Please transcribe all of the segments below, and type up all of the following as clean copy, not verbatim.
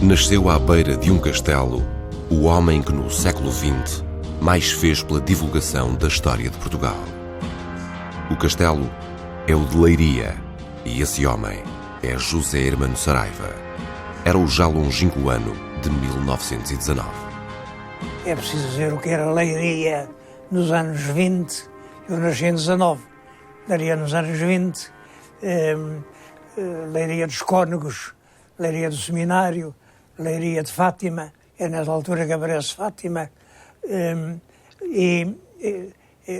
Nasceu à beira de um castelo o homem que no século XX mais fez pela divulgação da história de Portugal. O castelo é o de Leiria e esse homem é José Hermano Saraiva. Era o já longínquo ano de 1919. É preciso dizer o que era Leiria nos anos 20. Eu nasci em 19. Leiria nos anos 20. Leiria dos Cónegos, Leiria do Seminário, Leiria de Fátima, é nessa altura que aparece Fátima,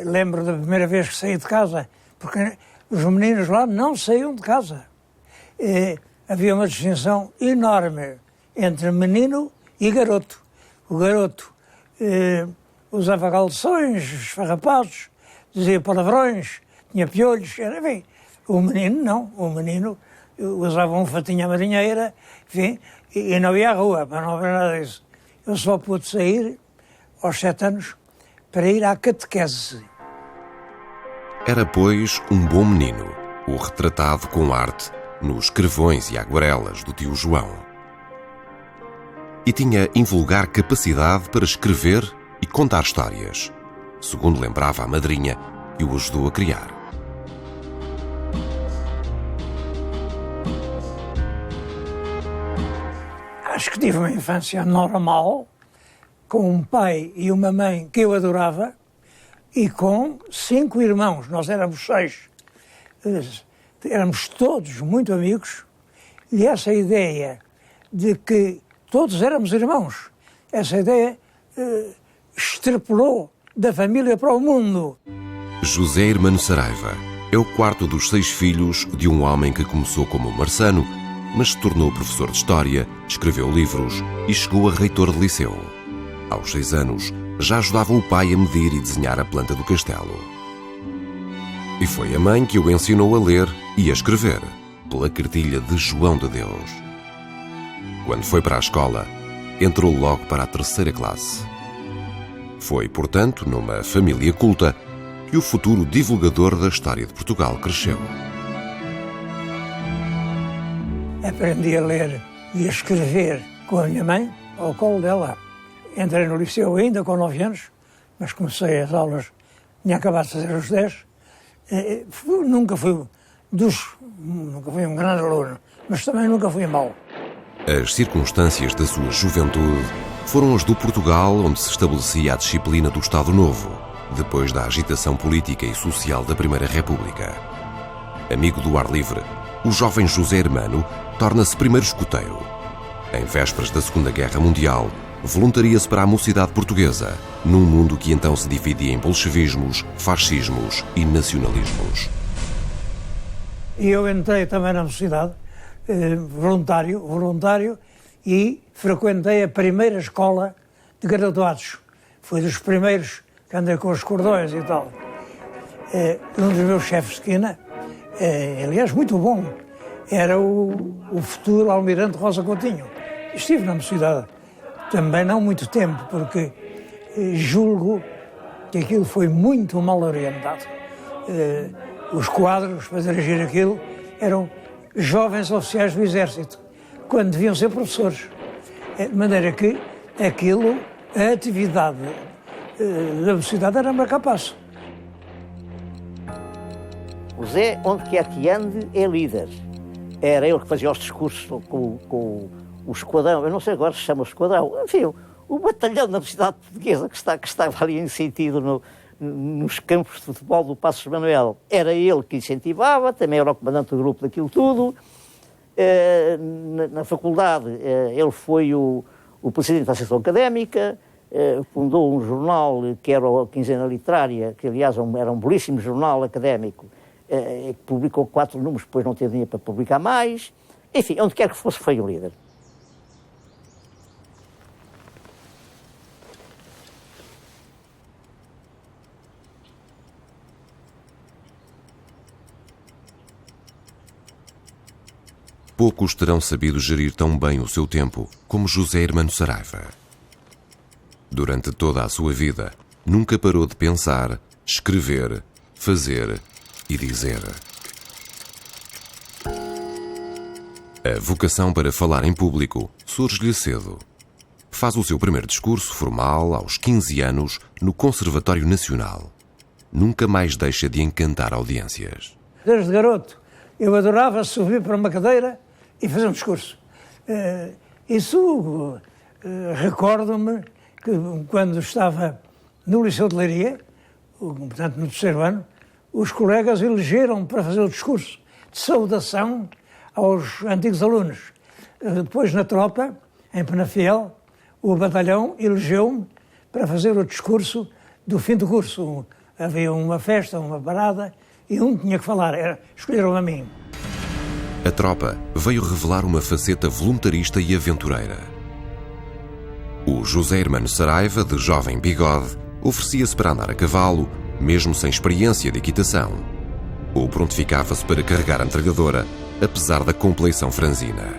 lembro da primeira vez que saí de casa, porque os meninos lá não saíam de casa. Havia uma distinção enorme entre menino e garoto. O garoto usava calções, esfarrapados, dizia palavrões, tinha piolhos, enfim. O menino não, o menino usava um fatinho à marinheira, enfim, e não ia à rua, mas não havia nada disso. Eu só pude sair aos 7 anos para ir à catequese. Era, pois, um bom menino, o retratado com arte nos crevões e aguarelas do tio João. E tinha invulgar capacidade para escrever e contar histórias, segundo lembrava a madrinha que o ajudou a criar. Acho que tive uma infância normal, com um pai e uma mãe que eu adorava, e com 5 irmãos. Nós éramos 6. Éramos todos muito amigos, e essa ideia de que todos éramos irmãos, essa ideia extrapolou da família para o mundo. José Hermano Saraiva é o quarto dos 6 filhos de um homem que começou como marçano, mas se tornou professor de História, escreveu livros e chegou a reitor de liceu. Aos 6 anos, já ajudava o pai a medir e desenhar a planta do castelo. E foi a mãe que o ensinou a ler e a escrever, pela cartilha de João de Deus. Quando foi para a escola, entrou logo para a 3ª classe. Foi, portanto, numa família culta que o futuro divulgador da história de Portugal cresceu. Aprendi a ler e a escrever com a minha mãe, ao colo dela. Entrei no liceu ainda com 9 anos, mas comecei as aulas, tinha acabado de fazer os 10. Nunca fui um grande aluno, mas também nunca fui mau. As circunstâncias da sua juventude foram as do Portugal onde se estabelecia a disciplina do Estado Novo, depois da agitação política e social da Primeira República. Amigo do ar livre, o jovem José Hermano torna-se primeiro escoteiro. Em vésperas da Segunda Guerra Mundial, voluntaria-se para a mocidade portuguesa, num mundo que então se dividia em bolchevismos, fascismos e nacionalismos. E eu entrei também na mocidade, voluntário, e frequentei a primeira escola de graduados. Fui dos primeiros que andei com os cordões e tal. Um dos meus chefes de esquina, aliás, muito bom, era o futuro almirante Rosa Coutinho. Estive na mocidade também não muito tempo, porque julgo que aquilo foi muito mal orientado. Os quadros para dirigir aquilo eram jovens oficiais do Exército, quando deviam ser professores. De maneira que aquilo, a atividade da mocidade era marca-passo. O Zé, onde quer que ande, é líder. Era ele que fazia os discursos com o esquadrão, eu não sei agora se chama o esquadrão, enfim, o batalhão da mocidade portuguesa que estava ali em sentido nos campos de futebol do Passos Manuel. Era ele que incentivava, também era o comandante do grupo daquilo tudo. Na faculdade, ele foi o presidente da Associação Académica, fundou um jornal que era a Quinzena Literária, que aliás era um belíssimo jornal académico, que publicou 4 números, depois não teve dinheiro para publicar mais. Enfim, onde quer que fosse, foi o líder. Poucos terão sabido gerir tão bem o seu tempo como José Hermano Saraiva. Durante toda a sua vida, nunca parou de pensar, escrever, fazer e dizer. A vocação para falar em público surge-lhe cedo. Faz o seu primeiro discurso formal aos 15 anos no Conservatório Nacional. Nunca mais deixa de encantar audiências. Desde garoto, eu adorava subir para uma cadeira e fazer um discurso. Recordo-me que quando estava no Liceu de Leiria, portanto no terceiro ano, os colegas elegeram-me para fazer o discurso de saudação aos antigos alunos. Depois, na tropa, em Penafiel, o batalhão elegeu-me para fazer o discurso do fim do curso. Havia uma festa, uma parada, e um tinha que falar. Escolheram a mim. A tropa veio revelar uma faceta voluntarista e aventureira. O José Hermano Saraiva, de jovem bigode, oferecia-se para andar a cavalo, mesmo sem experiência de equitação. Ou prontificava-se para carregar a metralhadora, apesar da compleição franzina.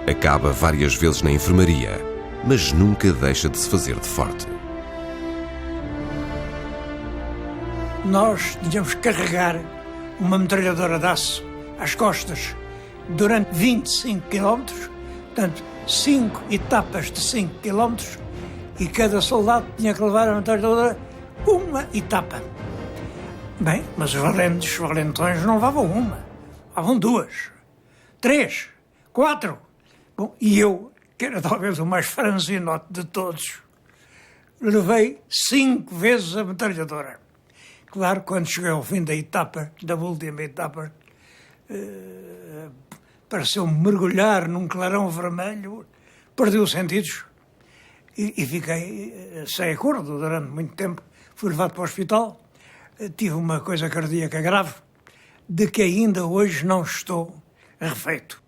Acaba várias vezes na enfermaria, mas nunca deixa de se fazer de forte. Nós tínhamos que carregar uma metralhadora de aço às costas durante 25 km, portanto, 5 etapas de 5 km, e cada soldado tinha que levar a metralhadora uma etapa. Bem, mas os valentões não levavam uma, levavam 2, 3, 4. Bom, e eu, que era talvez o mais franzinote de todos, levei 5 vezes a metralhadora. Claro, quando cheguei ao fim da etapa, da última etapa, pareceu-me mergulhar num clarão vermelho, perdi os sentidos e fiquei sem acordo durante muito tempo. Fui levado para o hospital, tive uma coisa cardíaca grave, de que ainda hoje não estou refeito.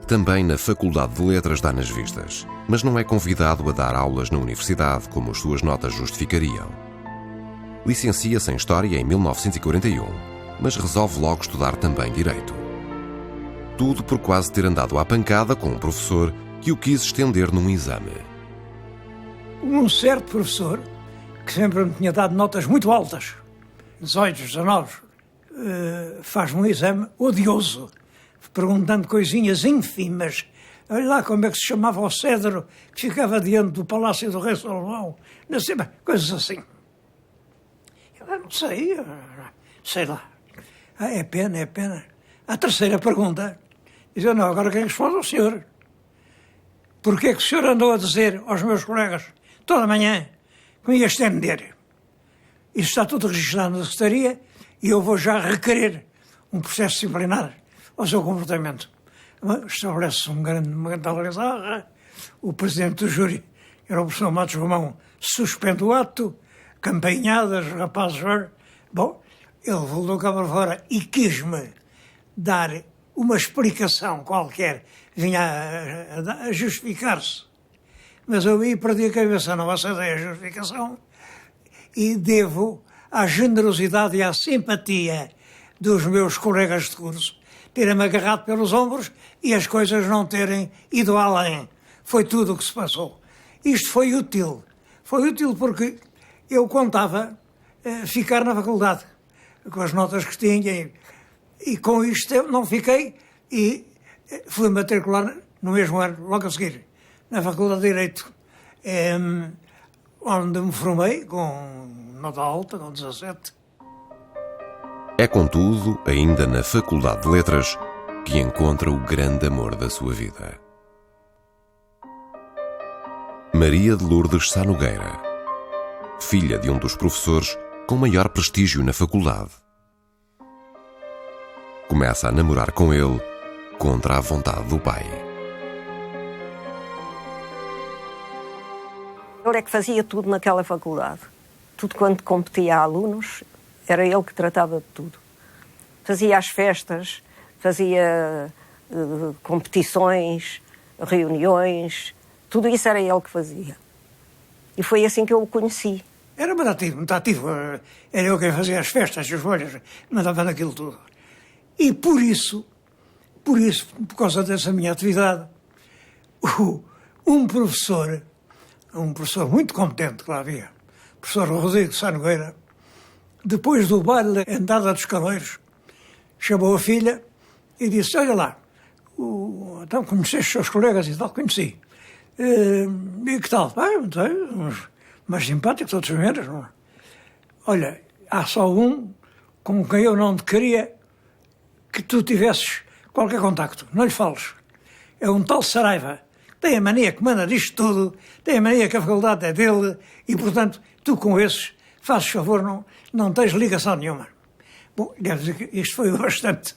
Também na Faculdade de Letras dá nas vistas, mas não é convidado a dar aulas na universidade como as suas notas justificariam. Licencia-se em História em 1941, mas resolve logo estudar também Direito. Tudo por quase ter andado à pancada com um professor que o quis estender num exame. Um certo professor, que sempre me tinha dado notas muito altas, 18, 19, faz-me um exame odioso, perguntando coisinhas ínfimas. Olha lá como é que se chamava o cedro que ficava diante do Palácio do Rei Salomão. Não sei, coisas assim. Eu não sei lá. É pena. A terceira pergunta, diz eu, não, agora quem responde é o senhor. Porquê é que o senhor andou a dizer aos meus colegas, toda manhã, que me ia estender? Isso está tudo registrado na secretaria e eu vou já requerer um processo disciplinar ao seu comportamento. Estabelece uma grande algazarra. O presidente do júri, que era o professor Matos Romão, suspende o ato, campainhadas, rapazes. Bom, ele voltou cá para fora e quis-me dar uma explicação qualquer, vinha a justificar-se. Mas eu aí perdi a cabeça, não aceitei a justificação e devo à generosidade e à simpatia dos meus colegas de curso terem-me agarrado pelos ombros e as coisas não terem ido além. Foi tudo o que se passou. Isto foi útil. Foi útil porque eu contava ficar na faculdade, com as notas que tinha, e com isto eu não fiquei e fui matricular no mesmo ano, logo a seguir, na Faculdade de Direito, onde me formei com nota alta, com 17. É, contudo, ainda na Faculdade de Letras, que encontra o grande amor da sua vida. Maria de Lourdes Sá Nogueira, filha de um dos professores com maior prestígio na faculdade. Começa a namorar com ele contra a vontade do pai. Ele é que fazia tudo naquela faculdade. Tudo quanto competia a alunos, era ele que tratava de tudo. Fazia as festas, fazia competições, reuniões, tudo isso era ele que fazia. E foi assim que eu o conheci. Era muito ativo. Era eu quem fazia as festas, as bolhas, mandava naquilo tudo. E por isso, por causa dessa minha atividade, um professor muito competente que lá havia, o professor Rodrigo Sá Nogueira, depois do baile da entrada dos caloiros, chamou a filha e disse, olha lá, então conheceste os seus colegas e tal? Conheci. E que tal? Não sei, uns mais simpáticos, outros menos. Não é? Olha, há só um com quem eu não te queria que tu tivesses qualquer contacto. Não lhe fales. É um tal Saraiva. Tem a mania que manda disto tudo, tem a mania que a faculdade é dele e, portanto, tu com esses, fazes favor, não tens ligação nenhuma. Bom, quer dizer que isto foi bastante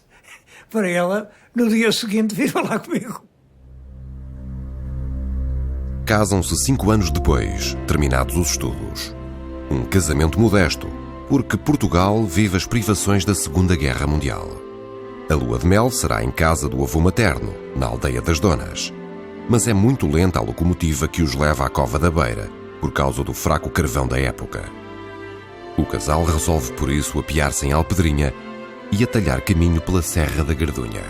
para ela, no dia seguinte, vir falar comigo. Casam-se 5 anos depois, terminados os estudos. Um casamento modesto, porque Portugal vive as privações da Segunda Guerra Mundial. A lua de mel será em casa do avô materno, na aldeia das Donas. Mas é muito lenta a locomotiva que os leva à Cova da Beira, por causa do fraco carvão da época. O casal resolve por isso apiar-se em Alpedrinha e atalhar caminho pela Serra da Gardunha.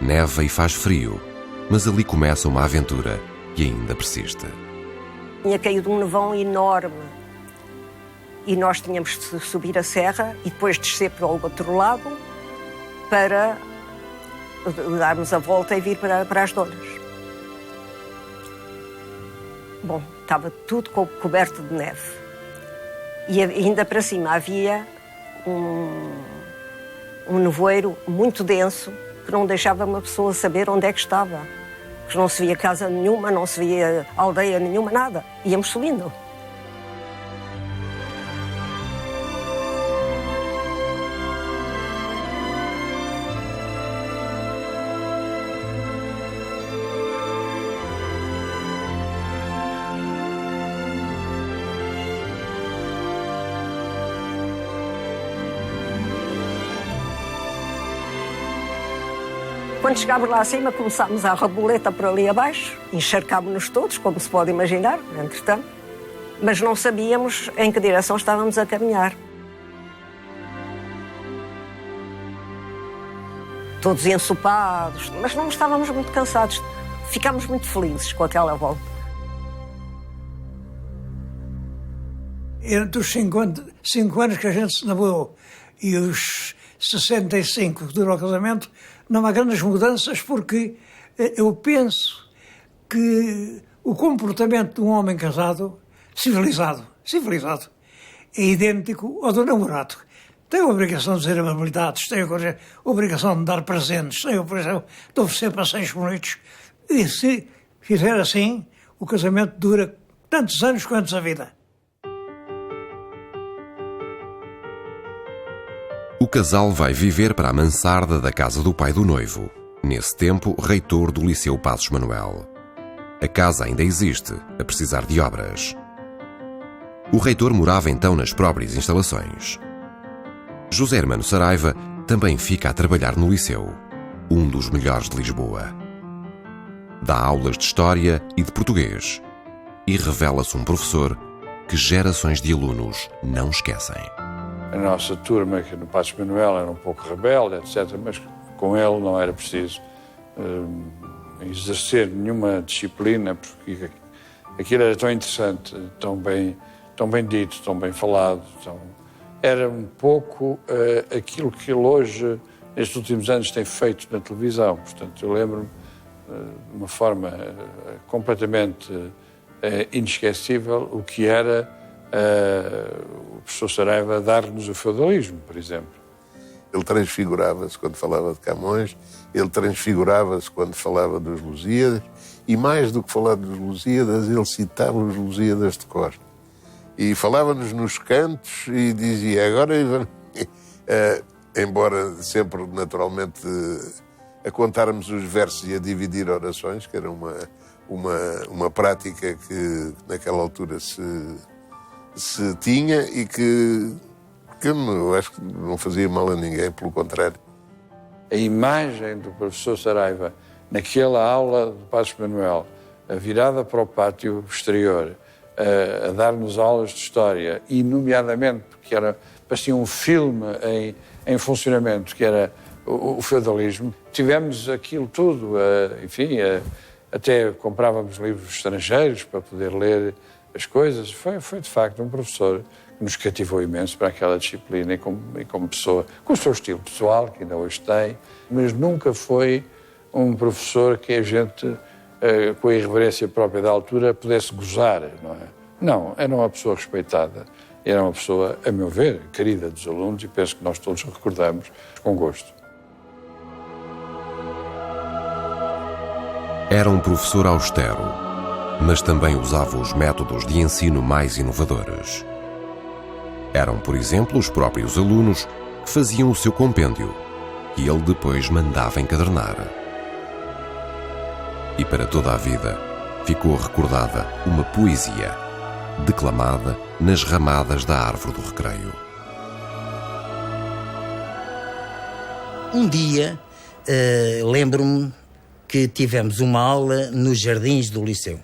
Neva e faz frio, mas ali começa uma aventura que ainda persiste. Tinha caído um nevão enorme e nós tínhamos de subir a serra e depois descer para o outro lado para darmos a volta e vir para as Donas. Bom, estava tudo coberto de neve e ainda para cima havia um nevoeiro muito denso que não deixava uma pessoa saber onde é que estava. Porque não se via casa nenhuma, não se via aldeia nenhuma, nada. Íamos subindo. Quando chegámos lá acima, começámos a raboleta por ali abaixo, encharcámos-nos todos, como se pode imaginar, entretanto, mas não sabíamos em que direção estávamos a caminhar. Todos ensopados, mas não estávamos muito cansados. Ficámos muito felizes com aquela volta. Entre os 5 anos que a gente se namorou e os 65 que durou o casamento, não há grandes mudanças, porque eu penso que o comportamento de um homem casado, civilizado, é idêntico ao do namorado. Tem a obrigação de dizer amabilidades, tem a obrigação de dar presentes, tem a obrigação de oferecer passeios bonitos. E se fizer assim, o casamento dura tantos anos quanto a vida. O casal vai viver para a mansarda da casa do pai do noivo, nesse tempo reitor do Liceu Passos Manuel. A casa ainda existe, a precisar de obras. O reitor morava então nas próprias instalações. José Hermano Saraiva também fica a trabalhar no liceu, um dos melhores de Lisboa. Dá aulas de História e de Português e revela-se um professor que gerações de alunos não esquecem. A nossa turma, que no Passos Manuel era um pouco rebelde, etc., mas com ele não era preciso exercer nenhuma disciplina, porque aquilo era tão interessante, tão bem dito, tão bem falado. Era um pouco aquilo que ele hoje, nestes últimos anos, tem feito na televisão. Portanto, eu lembro-me de uma forma completamente inesquecível o que era o professor Saraiva dar-nos o feudalismo, por exemplo. Ele transfigurava-se quando falava de Camões, ele transfigurava-se quando falava dos Lusíadas, e mais do que falar dos Lusíadas, ele citava os Lusíadas de cor. E falava-nos nos cantos e dizia, agora, embora sempre naturalmente a contarmos os versos e a dividir orações, que era uma prática que naquela altura se tinha e que eu acho que não fazia mal a ninguém, pelo contrário. A imagem do professor Saraiva naquela aula do Passos Manuel, virada para o pátio exterior, a dar-nos aulas de História, e nomeadamente porque parecia um filme em funcionamento, que era o feudalismo. Tivemos aquilo tudo, enfim, até comprávamos livros estrangeiros para poder ler as coisas. Foi de facto um professor nos cativou imenso para aquela disciplina e como pessoa, com o seu estilo pessoal, que ainda hoje tem, mas nunca foi um professor que a gente, com a irreverência própria da altura, pudesse gozar, não é? Não, era uma pessoa respeitada, era uma pessoa, a meu ver, querida dos alunos, e penso que nós todos recordamos com gosto. Era um professor austero, mas também usava os métodos de ensino mais inovadores. Eram, por exemplo, os próprios alunos que faziam o seu compêndio, que ele depois mandava encadernar. E para toda a vida ficou recordada uma poesia declamada nas ramadas da árvore do recreio. Um dia, lembro-me que tivemos uma aula nos jardins do liceu.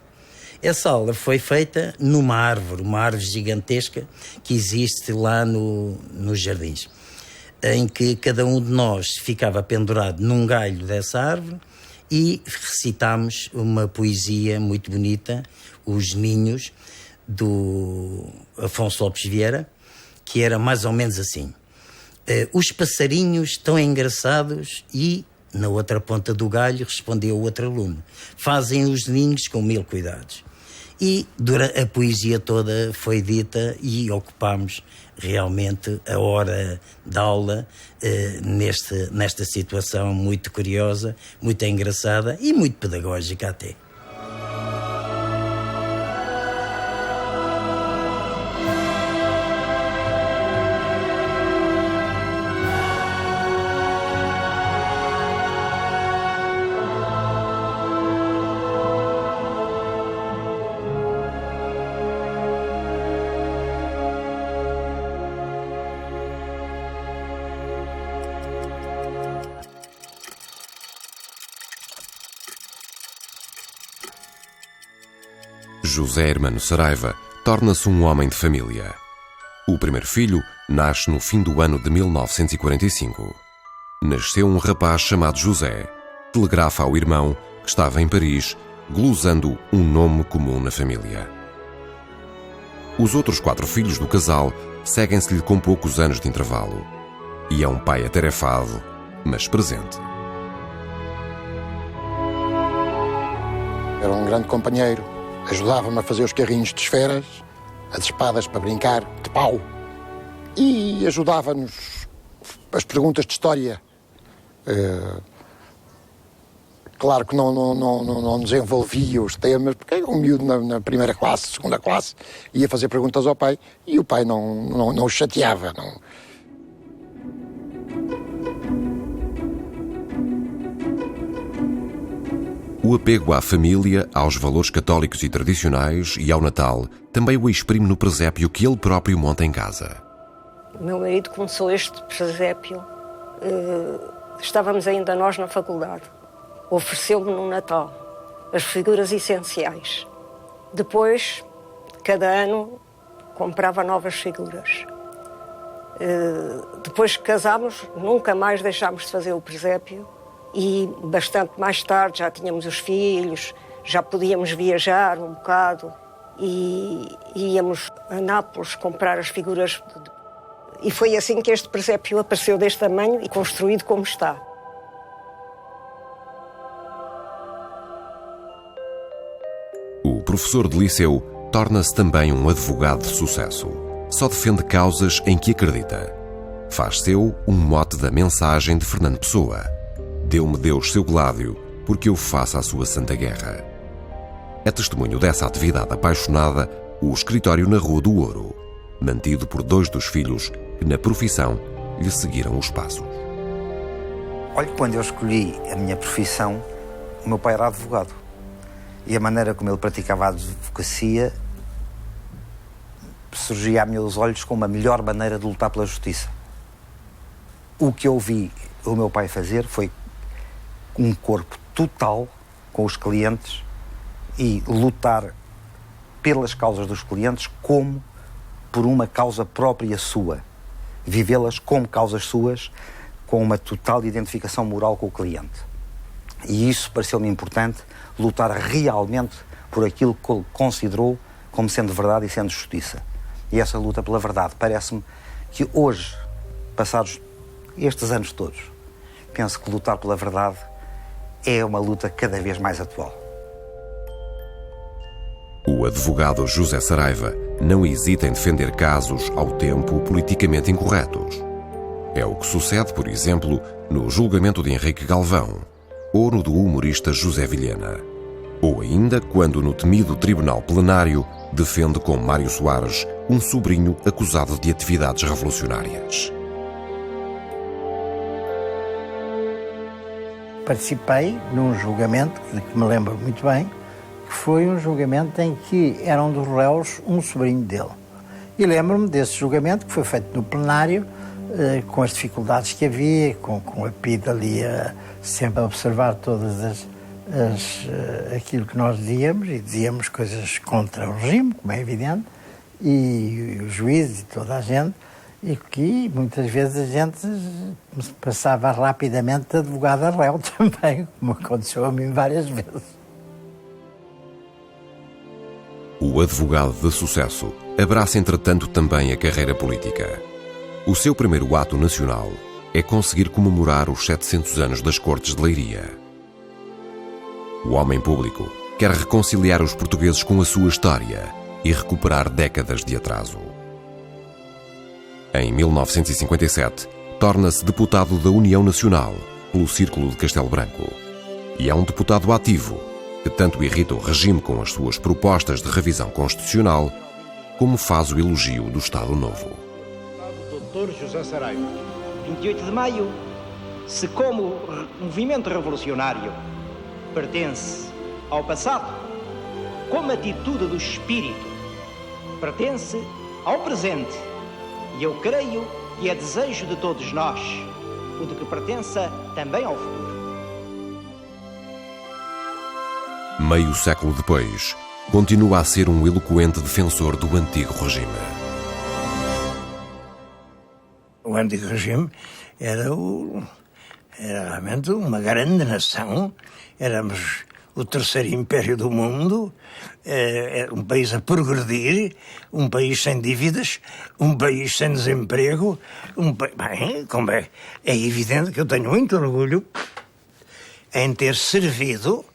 Essa aula foi feita numa árvore, uma árvore gigantesca que existe lá nos jardins, em que cada um de nós ficava pendurado num galho dessa árvore e recitámos uma poesia muito bonita, Os Ninhos, do Afonso Lopes Vieira, que era mais ou menos assim. Os passarinhos tão engraçados e, na outra ponta do galho, respondeu o outro aluno, fazem os ninhos com 1000 cuidados. E durante a poesia toda foi dita e ocupámos realmente a hora da aula nesta situação muito curiosa, muito engraçada e muito pedagógica até. José Hermano Saraiva torna-se um homem de família. O primeiro filho nasce no fim do ano de 1945. Nasceu um rapaz chamado José. Telegrafa ao irmão, que estava em Paris, glosando um nome comum na família. Os outros 4 filhos do casal seguem-se-lhe com poucos anos de intervalo. E é um pai atarefado, mas presente. Era um grande companheiro. Ajudava-me a fazer os carrinhos de esferas, as espadas para brincar, de pau. E ajudava-nos as perguntas de história. Claro que não desenvolvia os temas, porque era um miúdo na primeira classe, segunda classe, ia fazer perguntas ao pai e o pai não o chateava. Não. O apego à família, aos valores católicos e tradicionais e ao Natal também o exprime no presépio que ele próprio monta em casa. O meu marido começou este presépio, estávamos ainda nós na faculdade. Ofereceu-me no Natal as figuras essenciais. Depois, cada ano, comprava novas figuras. Depois que casámos, nunca mais deixámos de fazer o presépio. E bastante mais tarde já tínhamos os filhos, já podíamos viajar um bocado e íamos a Nápoles comprar as figuras. E foi assim que este presépio apareceu deste tamanho e construído como está. O professor de liceu torna-se também um advogado de sucesso. Só defende causas em que acredita. Faz seu um mote da mensagem de Fernando Pessoa. Deu-me Deus seu Gládio, porque eu faço a sua santa guerra. É testemunho dessa atividade apaixonada o escritório na Rua do Ouro, mantido por 2 dos filhos que na profissão lhe seguiram os passos. Olha, quando eu escolhi a minha profissão, o meu pai era advogado. E a maneira como ele praticava a advocacia surgia a meus olhos como a melhor maneira de lutar pela justiça. O que eu vi o meu pai fazer foi um corpo total com os clientes e lutar pelas causas dos clientes como por uma causa própria sua. Vivê-las como causas suas, com uma total identificação moral com o cliente. E isso pareceu-me importante, lutar realmente por aquilo que ele considerou como sendo verdade e sendo justiça. e essa luta pela verdade. Parece-me que hoje, passados estes anos todos, penso que lutar pela verdade é uma luta cada vez mais atual. O advogado José Saraiva não hesita em defender casos ao tempo politicamente incorretos. É o que sucede, por exemplo, no julgamento de Henrique Galvão, ou no do humorista José Vilhena, ou ainda quando no temido Tribunal Plenário defende com Mário Soares um sobrinho acusado de atividades revolucionárias. Participei num julgamento, que me lembro muito bem, que foi um julgamento em que era um dos réus um sobrinho dele. E lembro-me desse julgamento que foi feito no plenário, com as dificuldades que havia, com a PIDE ali sempre a observar todas aquilo que nós dizíamos, e dizíamos coisas contra o regime, como é evidente, e os juízes e toda a gente, e que muitas vezes a gente passava rapidamente de advogado a réu também, como aconteceu a mim várias vezes. O advogado de sucesso abraça entretanto também a carreira política. O seu primeiro ato nacional é conseguir comemorar os 700 anos das Cortes de Leiria. O homem público quer reconciliar os portugueses com a sua história e recuperar décadas de atraso. Em 1957, torna-se deputado da União Nacional pelo Círculo de Castelo Branco. E é um deputado ativo que tanto irrita o regime com as suas propostas de revisão constitucional, como faz o elogio do Estado Novo. Dr. José Saraiva, 28 de maio, se como movimento revolucionário pertence ao passado, como atitude do espírito pertence ao presente, e eu creio que é desejo de todos nós o de que pertença também ao futuro. Meio século depois, continua a ser um eloquente defensor do antigo regime. O antigo regime era realmente uma grande nação. Éramos o terceiro império do mundo, um país a progredir, um país sem dívidas, um país sem desemprego, é evidente que eu tenho muito orgulho em ter servido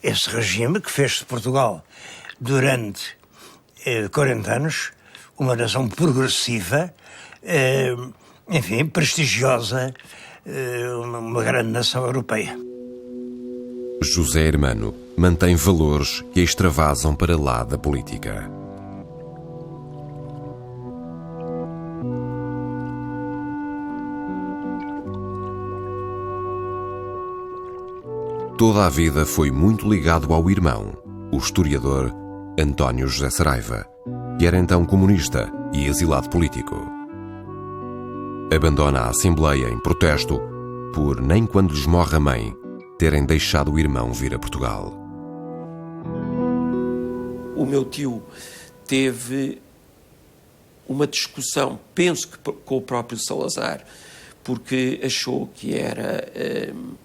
esse regime que fez de Portugal durante 40 anos uma nação progressiva, enfim, prestigiosa, uma grande nação europeia. José Hermano mantém valores que a extravasam para lá da política. Toda a vida foi muito ligado ao irmão, o historiador António José Saraiva, que era então comunista e exilado político. Abandona a Assembleia em protesto por, nem quando lhes morre a mãe, terem deixado o irmão vir a Portugal. O meu tio teve uma discussão, penso que com o próprio Salazar, porque achou que era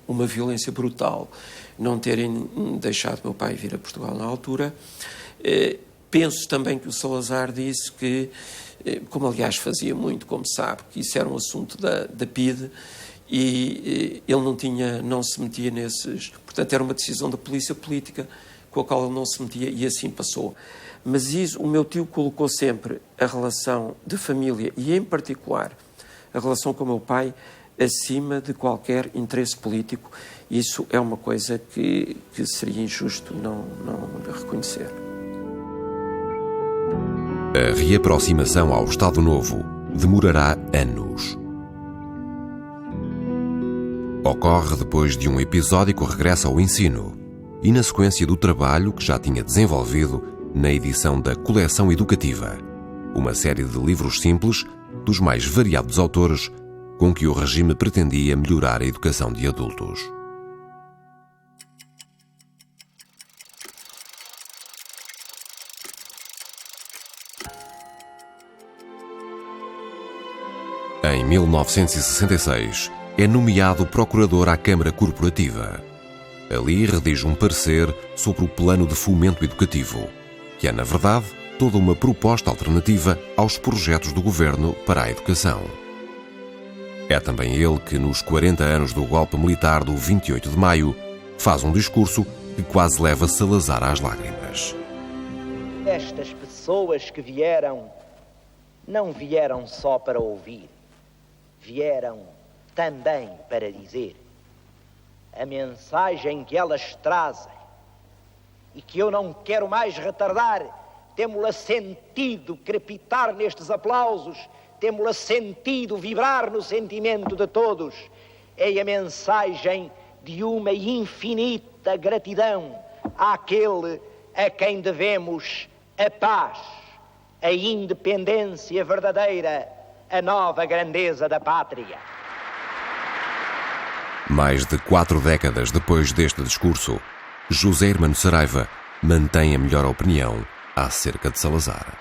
uma violência brutal não terem deixado meu pai vir a Portugal na altura. Penso também que o Salazar disse que, como aliás fazia muito, como sabe, que isso era um assunto da PIDE, e ele não se metia nesses... Portanto, era uma decisão da polícia política com a qual ele não se metia, e assim passou. Mas isso, o meu tio colocou sempre a relação de família, e em particular a relação com o meu pai, acima de qualquer interesse político. Isso é uma coisa que seria injusto não reconhecer. A reaproximação ao Estado Novo demorará anos. Ocorre depois de um episódico regresso ao ensino e na sequência do trabalho que já tinha desenvolvido na edição da Coleção Educativa, uma série de livros simples dos mais variados autores com que o regime pretendia melhorar a educação de adultos. Em 1966, é nomeado procurador à Câmara Corporativa. Ali redige um parecer sobre o Plano de Fomento Educativo, que é, na verdade, toda uma proposta alternativa aos projetos do governo para a educação. É também ele que, nos 40 anos do golpe militar do 28 de maio, faz um discurso que quase leva Salazar às lágrimas. Estas pessoas que vieram, não vieram só para ouvir, vieram também para dizer. A mensagem que elas trazem, e que eu não quero mais retardar, temo-la sentido crepitar nestes aplausos, temo-la sentido vibrar no sentimento de todos, é a mensagem de uma infinita gratidão àquele a quem devemos a paz, a independência verdadeira, a nova grandeza da pátria. Mais de 4 décadas depois deste discurso, José Hermano Saraiva mantém a melhor opinião acerca de Salazar.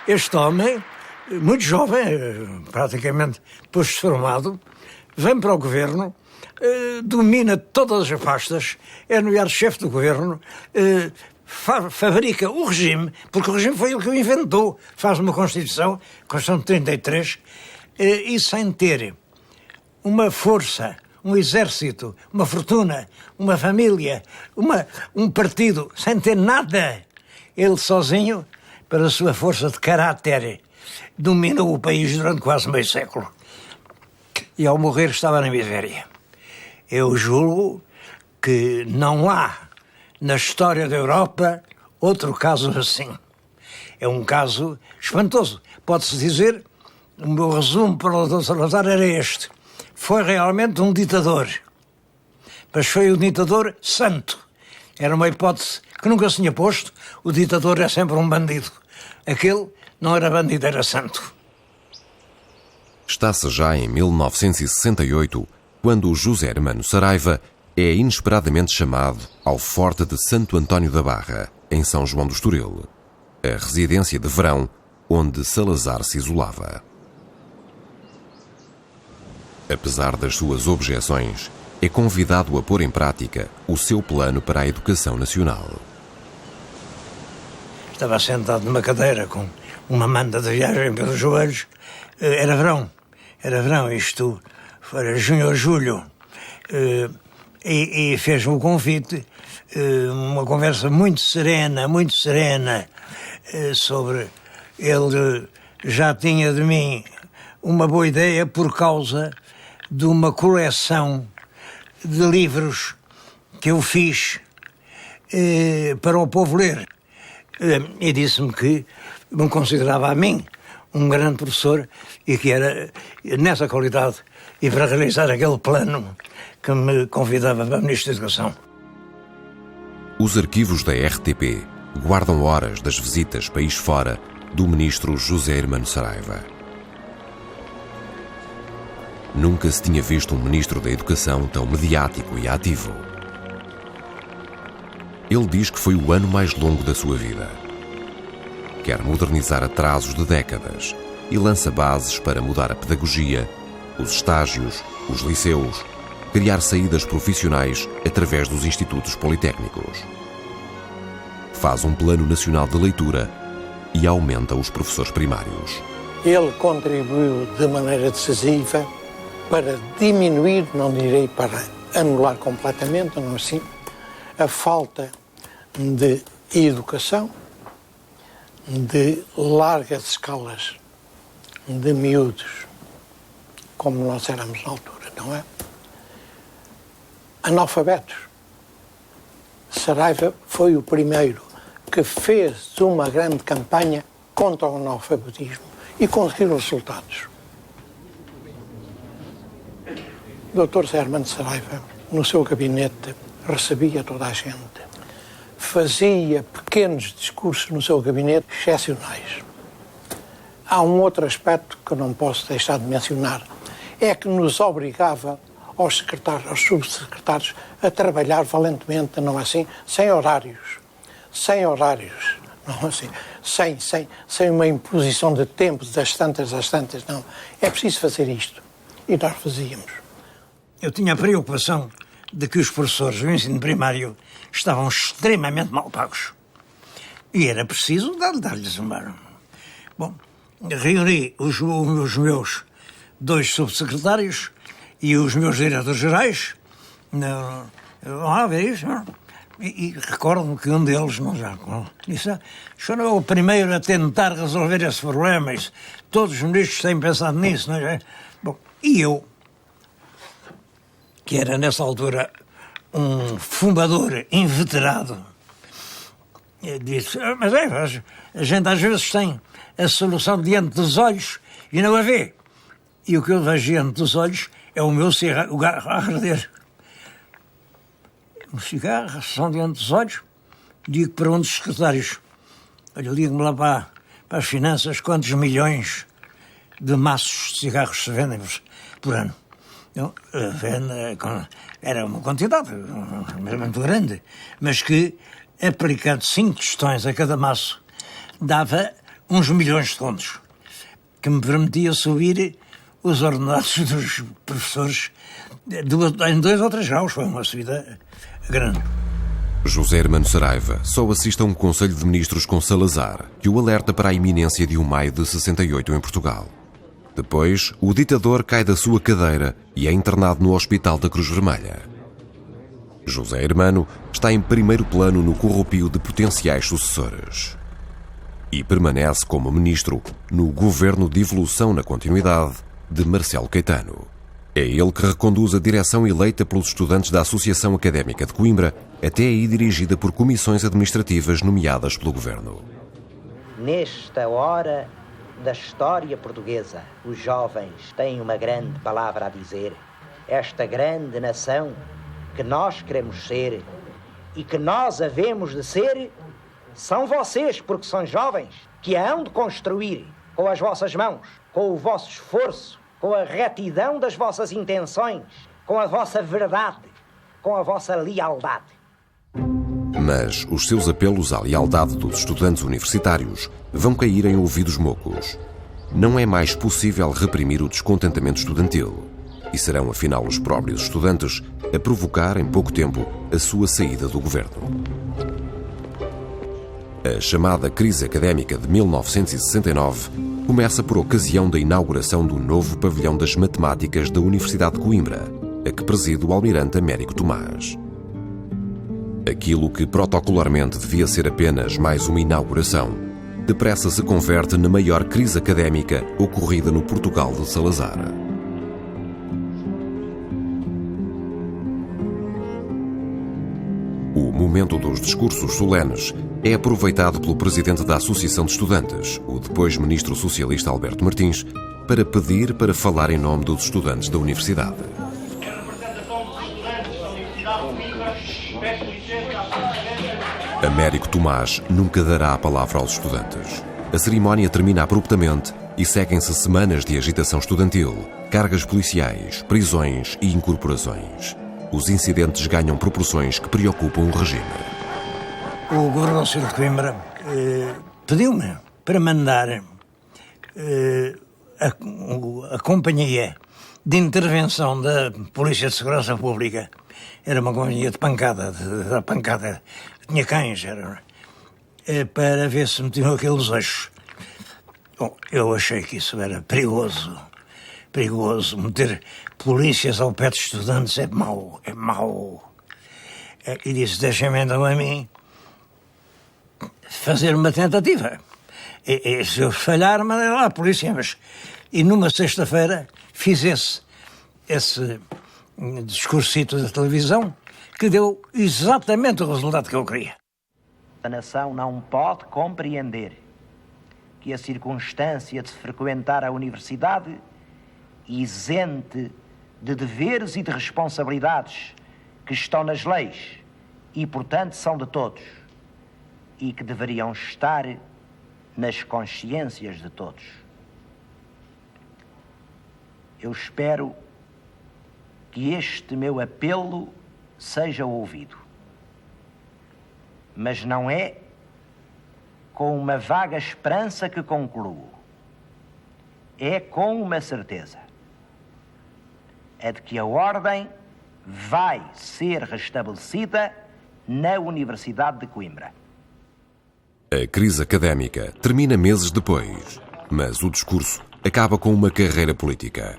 Este homem, muito jovem, praticamente posto-formado, vem para o governo, domina todas as pastas, é nomeado chefe do governo, fabrica o regime, porque o regime foi ele que o inventou, faz uma Constituição de 33, e sem ter uma força, um exército, uma fortuna, uma família, um partido, sem ter nada, ele sozinho, pela sua força de caráter, dominou o país durante quase meio século. E ao morrer estava na miséria. Eu julgo que não há na história da Europa outro caso assim. É um caso espantoso. Pode-se dizer, o meu resumo para o Dr. Salazar era este. Foi realmente um ditador. Mas foi um ditador santo. Era uma hipótese que nunca se tinha posto. O ditador é sempre um bandido. Aquele não era bandido, era santo. Está-se já em 1968, quando José Hermano Saraiva é inesperadamente chamado ao Forte de Santo António da Barra, em São João do Estoril, a residência de verão onde Salazar se isolava. Apesar das suas objeções, é convidado a pôr em prática o seu plano para a educação nacional. Estava sentado numa cadeira com uma manta de viagem pelos joelhos. Era verão, isto era junho ou julho. E fez-me o convite, uma conversa muito serena, sobre... Ele já tinha de mim uma boa ideia por causa de uma coleção de livros que eu fiz para o povo ler. E disse-me que me considerava a mim um grande professor e que era nessa qualidade e para realizar aquele plano que me convidava para o Ministro da Educação. Os arquivos da RTP guardam horas das visitas país fora do Ministro José Hermano Saraiva. Nunca se tinha visto um Ministro da Educação tão mediático e ativo. Ele diz que foi o ano mais longo da sua vida. Quer modernizar atrasos de décadas e lança bases para mudar a pedagogia, os estágios, os liceus, criar saídas profissionais através dos institutos politécnicos. Faz um plano nacional de leitura e aumenta os professores primários. Ele contribuiu de maneira decisiva para diminuir, não direi para anular completamente, não assim, a falta de educação, de largas escalas de miúdos, como nós éramos na altura, não é? Analfabetos. Saraiva foi o primeiro que fez uma grande campanha contra o analfabetismo e conseguiu resultados. O Dr. José Hermano Saraiva, no seu gabinete, recebia toda a gente. Fazia pequenos discursos no seu gabinete excepcionais. Há um outro aspecto que eu não posso deixar de mencionar, é que nos obrigava aos secretários, aos subsecretários, a trabalhar valentemente, não é assim, sem horários, não assim, sem uma imposição de tempos das tantas às tantas, não. É preciso fazer isto. E nós fazíamos. Eu tinha a preocupação de que os professores do ensino primário estavam extremamente mal pagos. E era preciso dar-lhes uma... Bom, reuni os meus 2 subsecretários e os meus diretores gerais. Ver isso. E recordo-me que um deles disse: o senhor é o primeiro a tentar resolver esse problema. Isso, todos os ministros têm pensado nisso, não é? Bom, e eu, que era nessa altura um fumador inveterado, disse: mas a gente às vezes tem a solução diante dos olhos e não a vê. E o que eu vejo diante dos olhos é o meu cigarro a arder. Um cigarro, a solução diante dos olhos. Digo para um dos secretários: olha, ligo-me lá para as finanças quantos milhões de maços de cigarros se vendem por ano. Então, era uma quantidade muito grande, mas que, aplicando 5 tostões a cada maço, dava uns milhões de contos, que me permitia subir os ordenados dos professores em 2 ou 3 graus. Foi uma subida grande. José Hermano Saraiva só assiste a um Conselho de Ministros com Salazar, que o alerta para a iminência de um maio de 68 em Portugal. Depois, o ditador cai da sua cadeira e é internado no Hospital da Cruz Vermelha. José Hermano está em primeiro plano no corrupio de potenciais sucessores. E permanece como ministro no governo de evolução na continuidade de Marcelo Caetano. É ele que reconduz a direção eleita pelos estudantes da Associação Académica de Coimbra, até aí dirigida por comissões administrativas nomeadas pelo governo. Nesta hora da história portuguesa, os jovens têm uma grande palavra a dizer. Esta grande nação que nós queremos ser e que nós havemos de ser, são vocês, porque são jovens, que a hão de construir com as vossas mãos, com o vosso esforço, com a retidão das vossas intenções, com a vossa verdade, com a vossa lealdade. Mas os seus apelos à lealdade dos estudantes universitários vão cair em ouvidos moucos. Não é mais possível reprimir o descontentamento estudantil. E serão, afinal, os próprios estudantes a provocar, em pouco tempo, a sua saída do governo. A chamada crise académica de 1969 começa por ocasião da inauguração do novo pavilhão das matemáticas da Universidade de Coimbra, a que preside o almirante Américo Tomás. Aquilo que protocolarmente devia ser apenas mais uma inauguração, depressa se converte na maior crise académica ocorrida no Portugal de Salazar. O momento dos discursos solenes é aproveitado pelo presidente da Associação de Estudantes, o depois ministro socialista Alberto Martins, para pedir para falar em nome dos estudantes da universidade. Américo Tomás nunca dará a palavra aos estudantes. A cerimónia termina abruptamente e seguem-se semanas de agitação estudantil, cargas policiais, prisões e incorporações. Os incidentes ganham proporções que preocupam o regime. O governador de Coimbra pediu-me para mandar a companhia de intervenção da Polícia de Segurança Pública. Era uma companhia de pancada, tinha cães, para ver se metiam aqueles eixos. Bom, eu achei que isso era perigoso. Meter polícias ao pé de estudantes é mau. E disse: deixem-me então a mim fazer uma tentativa. E se eu falhar, mandei lá a polícia. E numa sexta-feira fiz esse discursito da televisão que deu exatamente o resultado que eu queria. A nação não pode compreender que a circunstância de se frequentar a universidade isente de deveres e de responsabilidades que estão nas leis e, portanto, são de todos e que deveriam estar nas consciências de todos. Eu espero que este meu apelo seja ouvido, mas não é com uma vaga esperança que concluo, é com uma certeza. É de que a ordem vai ser restabelecida na Universidade de Coimbra. A crise académica termina meses depois, mas o discurso acaba com uma carreira política.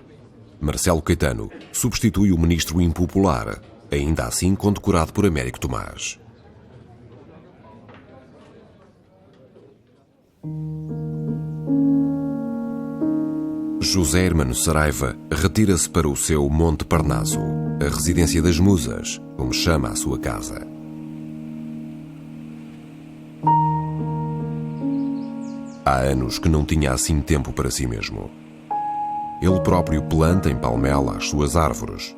Marcelo Caetano substitui o ministro impopular, ainda assim condecorado por Américo Tomás. José Hermano Saraiva retira-se para o seu Monte Parnaso, a residência das musas, como chama a sua casa. Há anos que não tinha assim tempo para si mesmo. Ele próprio planta em Palmela as suas árvores,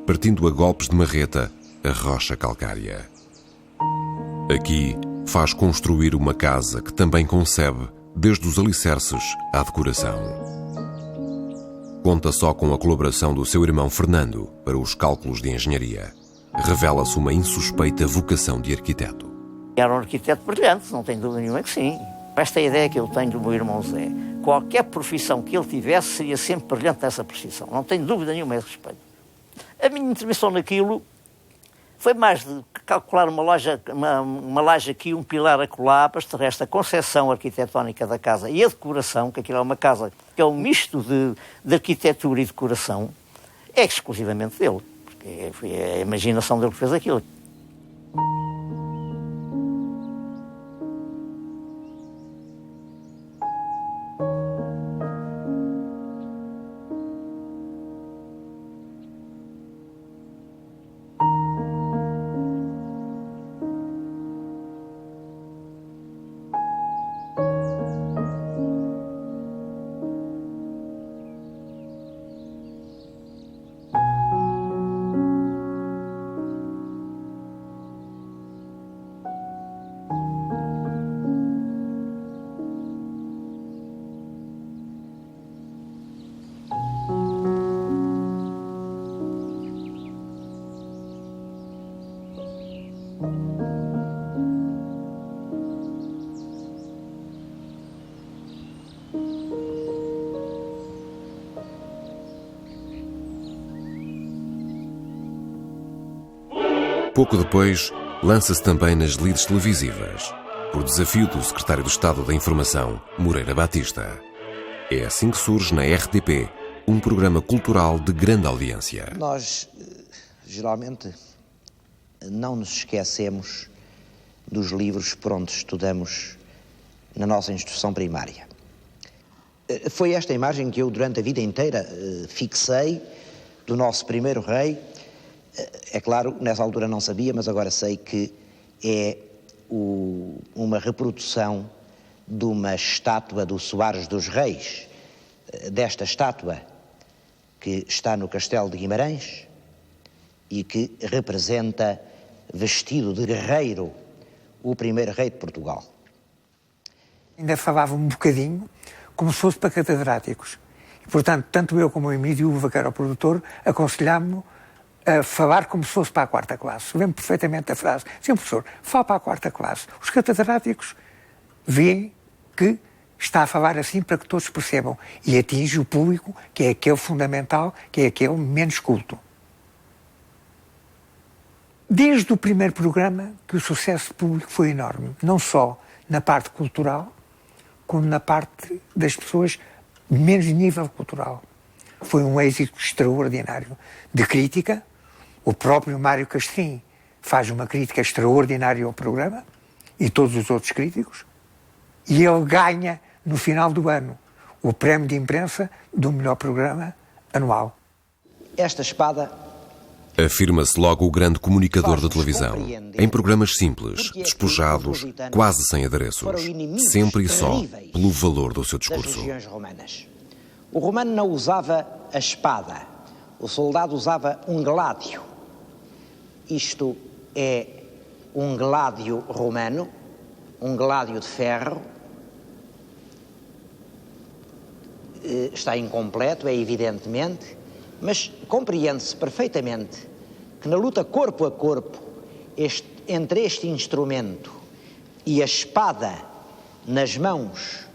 partindo a golpes de marreta a rocha calcária. Aqui faz construir uma casa que também concebe, desde os alicerces à decoração. Conta só com a colaboração do seu irmão Fernando para os cálculos de engenharia. Revela-se uma insuspeita vocação de arquiteto. Era um arquiteto brilhante, não tenho dúvida nenhuma que sim. Esta é a ideia que eu tenho do meu irmão Zé. Qualquer profissão que ele tivesse seria sempre brilhante nessa profissão. Não tenho dúvida nenhuma a esse respeito. A minha intervenção naquilo foi mais de calcular uma laje aqui, um pilar acolá, mas de resto a concepção arquitetónica da casa e a decoração, que aquilo é uma casa que é um misto de arquitetura e decoração, é exclusivamente dele. Porque foi a imaginação dele que fez aquilo. Pouco depois, lança-se também nas lides televisivas, por desafio do secretário de Estado da Informação, Moreira Batista. É assim que surge na RTP um programa cultural de grande audiência. Nós, geralmente, não nos esquecemos dos livros por onde estudamos na nossa instrução primária. Foi esta imagem que eu, durante a vida inteira, fixei do nosso primeiro rei. É claro, nessa altura não sabia, mas agora sei que é uma reprodução de uma estátua do Soares dos Reis, desta estátua que está no Castelo de Guimarães e que representa, vestido de guerreiro, o primeiro rei de Portugal. Ainda falava um bocadinho como se fosse para catedráticos. E, portanto, tanto eu como o Emílio Uva, que era o produtor, aconselhámos-me a falar como se fosse para a quarta classe. Lembro perfeitamente a frase. Sim, professor, fala para a quarta classe. Os catedráticos veem que está a falar assim para que todos percebam. E atinge o público, que é aquele fundamental, que é aquele menos culto. Desde o primeiro programa que o sucesso público foi enorme. Não só na parte cultural, como na parte das pessoas menos nível cultural. Foi um êxito extraordinário de crítica. O próprio Mário Castrim faz uma crítica extraordinária ao programa e todos os outros críticos. E ele ganha, no final do ano, o prémio de imprensa do melhor programa anual. Esta espada... Afirma-se logo o grande comunicador da televisão, em programas simples, despojados, quase sem adereços, sempre e só pelo valor do seu discurso. O romano não usava a espada, o soldado usava um gládio. Isto é um gládio romano, um gládio de ferro. Está incompleto, é evidentemente, mas compreende-se perfeitamente que na luta corpo a corpo entre este instrumento e a espada nas mãos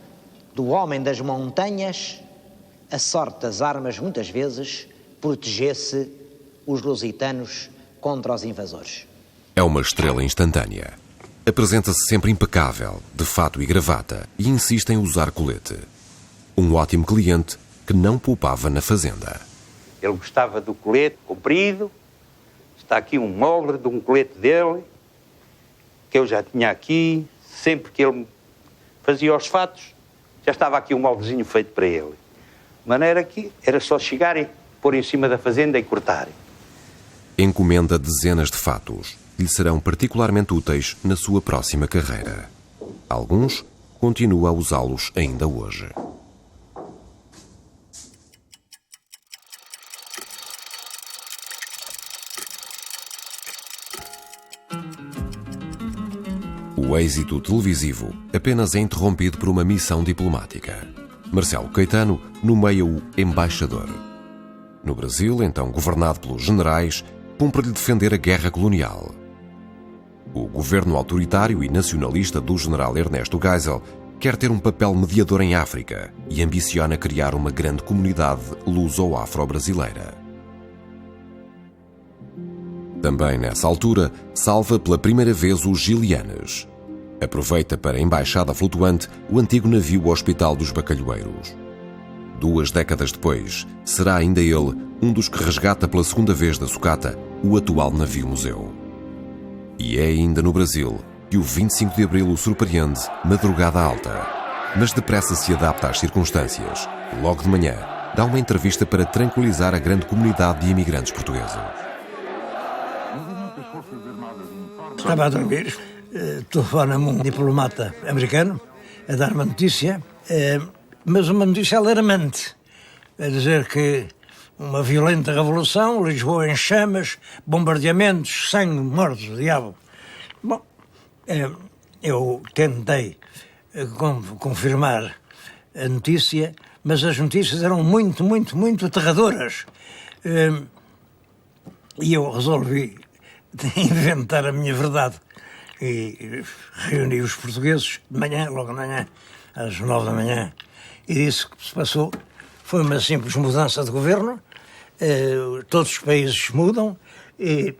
do homem das montanhas, a sorte das armas muitas vezes protegesse os lusitanos contra os invasores. É uma estrela instantânea. Apresenta-se sempre impecável, de fato e gravata, e insiste em usar colete. Um ótimo cliente que não poupava na fazenda. Ele gostava do colete comprido. Está aqui um molde de um colete dele, que eu já tinha aqui. Sempre que ele fazia os fatos, já estava aqui um moldezinho feito para ele. De maneira que era só chegarem, pôr em cima da fazenda e cortarem. Encomenda dezenas de fatos que lhe serão particularmente úteis na sua próxima carreira. Alguns continua a usá-los ainda hoje. O êxito televisivo apenas é interrompido por uma missão diplomática. Marcelo Caetano nomeia o embaixador. No Brasil, então governado pelos generais, cumpre-lhe defender a guerra colonial. O governo autoritário e nacionalista do general Ernesto Geisel quer ter um papel mediador em África e ambiciona criar uma grande comunidade luso-afro-brasileira. Também nessa altura, salva pela primeira vez os Gilianes. Aproveita para a embaixada flutuante o antigo navio Hospital dos Bacalhoeiros. 2 décadas depois, será ainda ele um dos que resgata pela segunda vez da sucata o atual navio-museu. E é ainda no Brasil que o 25 de Abril o surpreende madrugada alta, mas depressa se adapta às circunstâncias. Logo de manhã, dá uma entrevista para tranquilizar a grande comunidade de imigrantes portugueses. Estava a dormir, telefona-me um diplomata americano a dar uma notícia, mas uma notícia alarmante, a dizer que uma violenta revolução, Lisboa em chamas, bombardeamentos, sangue, mortos, diabo. Bom, eu tentei confirmar a notícia, mas as notícias eram muito, muito, muito aterradoras. E eu resolvi inventar a minha verdade. E reuni os portugueses de manhã, logo de manhã, às 9 da manhã, e disse que se passou foi uma simples mudança de governo, todos os países mudam, e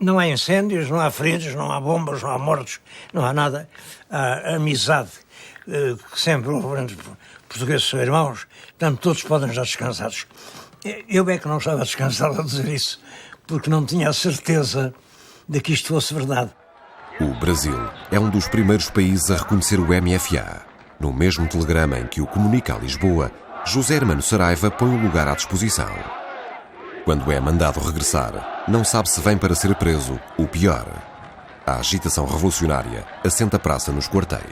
não há incêndios, não há feridos, não há bombas, não há mortos, não há nada. Há amizade, que sempre houve entre portugueses são irmãos, portanto todos podem estar descansados. Eu bem que não estava descansado a dizer isso, porque não tinha a certeza de que isto fosse verdade. O Brasil é um dos primeiros países a reconhecer o MFA. No mesmo telegrama em que o comunica a Lisboa, José Hermano Saraiva põe o lugar à disposição. Quando é mandado regressar, não sabe se vem para ser preso ou pior. A agitação revolucionária assenta a praça nos quartéis.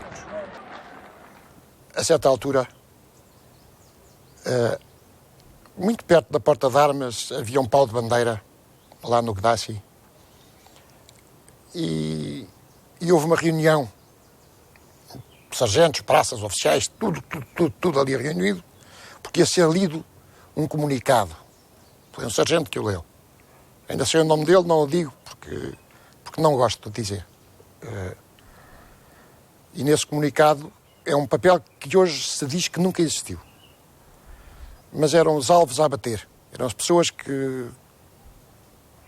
A certa altura, muito perto da Porta de Armas, havia um pau de bandeira, lá no Gdaci, e houve uma reunião, sargentos, praças, oficiais, tudo ali reunido, porque ia ser lido um comunicado. Foi um sargento que o leu. Ainda sei o nome dele, não o digo, porque não gosto de dizer. E nesse comunicado é um papel que hoje se diz que nunca existiu. Mas eram os alvos a abater. Eram as pessoas que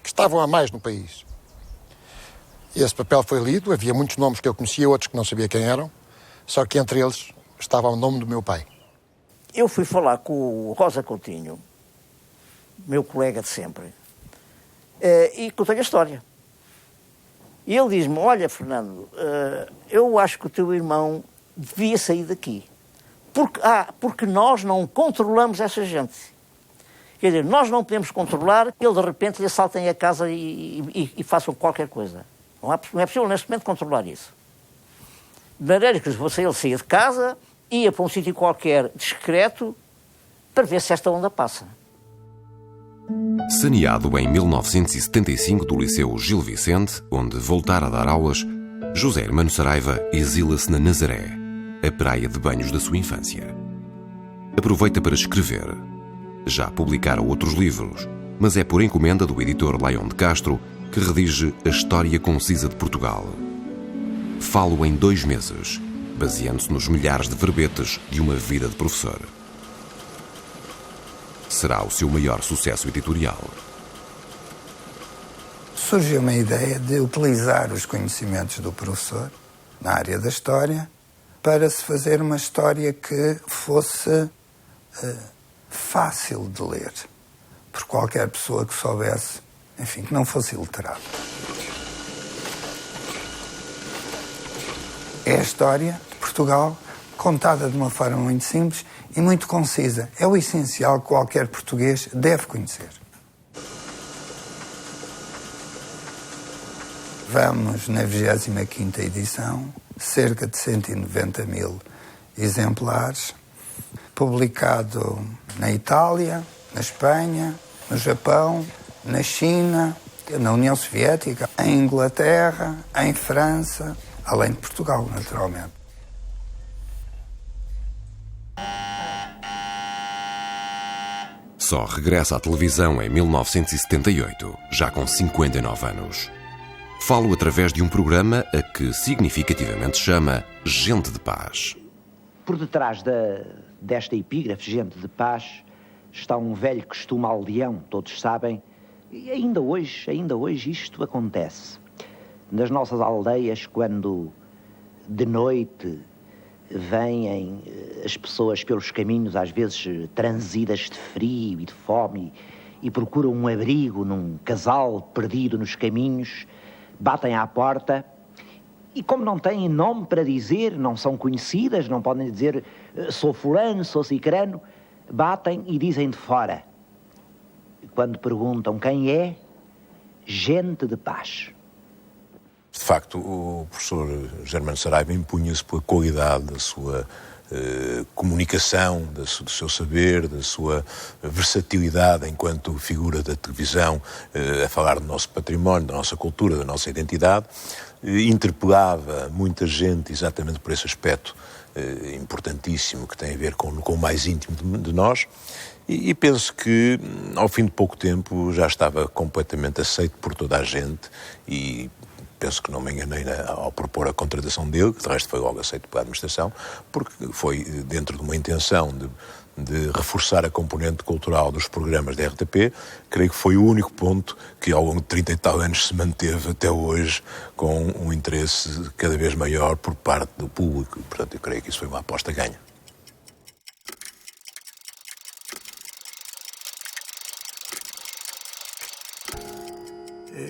estavam a mais no país. Esse papel foi lido, havia muitos nomes que eu conhecia, outros que não sabia quem eram, só que entre eles estava o nome do meu pai. Eu fui falar com o Rosa Coutinho, meu colega de sempre, e contei-lhe a história. E ele diz-me, olha, Fernando, eu acho que o teu irmão devia sair daqui, porque nós não controlamos essa gente. Quer dizer, nós não podemos controlar que ele de repente lhe assaltem a casa e façam qualquer coisa. Não é possível neste momento controlar isso. De maneira que ele saía de casa, ia para um sítio qualquer discreto para ver se esta onda passa. Saneado em 1975 do Liceu Gil Vicente, onde voltar a dar aulas, José Hermano Saraiva exila-se na Nazaré, a praia de banhos da sua infância. Aproveita para escrever. Já publicara outros livros, mas é por encomenda do editor Leão de Castro que redige a História Concisa de Portugal. Falo em 2 meses, baseando-se nos milhares de verbetes de uma vida de professor. Será o seu maior sucesso editorial. surgiu-me a ideia de utilizar os conhecimentos do professor na área da história para se fazer uma história que fosse fácil de ler por qualquer pessoa que soubesse, enfim, que não fosse iliterado. É a história de Portugal contada de uma forma muito simples e muito concisa. É o essencial que qualquer português deve conhecer. Vamos na 25ª edição, cerca de 190 mil exemplares, publicado na Itália, na Espanha, no Japão, na China, na União Soviética, em Inglaterra, em França, além de Portugal, naturalmente. Só regressa à televisão em 1978, já com 59 anos. Falo através de um programa a que significativamente chama Gente de Paz. Por detrás desta epígrafe, Gente de Paz, está um velho costume aldeão, todos sabem, e ainda hoje isto acontece. Nas nossas aldeias, quando de noite vêm as pessoas pelos caminhos, às vezes transidas de frio e de fome, e procuram um abrigo num casal perdido nos caminhos, batem à porta e, como não têm nome para dizer, não são conhecidas, não podem dizer sou fulano, sou cicrano, batem e dizem de fora. Quando perguntam quem é, Gente de Paz. De facto, o professor Germano Saraiva impunha-se pela qualidade da sua comunicação, do seu saber, da sua versatilidade enquanto figura da televisão, a falar do nosso património, da nossa cultura, da nossa identidade. Interpelava muita gente exatamente por esse aspecto importantíssimo que tem a ver com o mais íntimo de nós. E penso que, ao fim de pouco tempo, já estava completamente aceito por toda a gente e penso que não me enganei ao propor a contratação dele, que de resto foi logo aceito pela administração, porque foi dentro de uma intenção de reforçar a componente cultural dos programas da RTP. Creio que foi o único ponto que ao longo de 30 e tal anos se manteve até hoje com um interesse cada vez maior por parte do público. Portanto, eu creio que isso foi uma aposta ganha.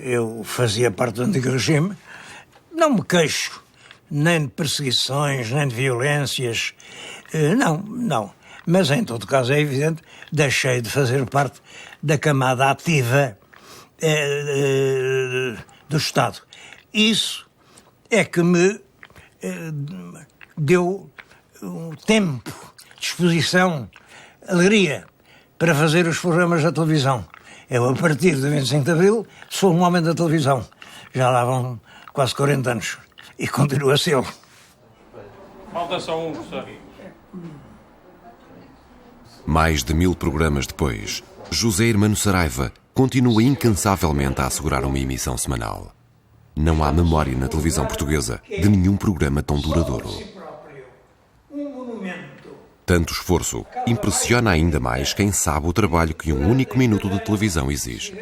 Eu fazia parte do antigo regime, não me queixo nem de perseguições, nem de violências, não. Mas, em todo caso, é evidente, deixei de fazer parte da camada ativa do Estado. Isso é que me deu tempo, disposição, alegria para fazer os programas da televisão. Eu, a partir de 25 de Abril, sou um homem da televisão. Já lá vão quase 40 anos. E continuo a ser. Falta só um, só. Mais de 1000 programas depois, José Hermano Saraiva continua incansavelmente a assegurar uma emissão semanal. Não há memória na televisão portuguesa de nenhum programa tão duradouro. Tanto esforço impressiona ainda mais quem sabe o trabalho que um único minuto de televisão exige.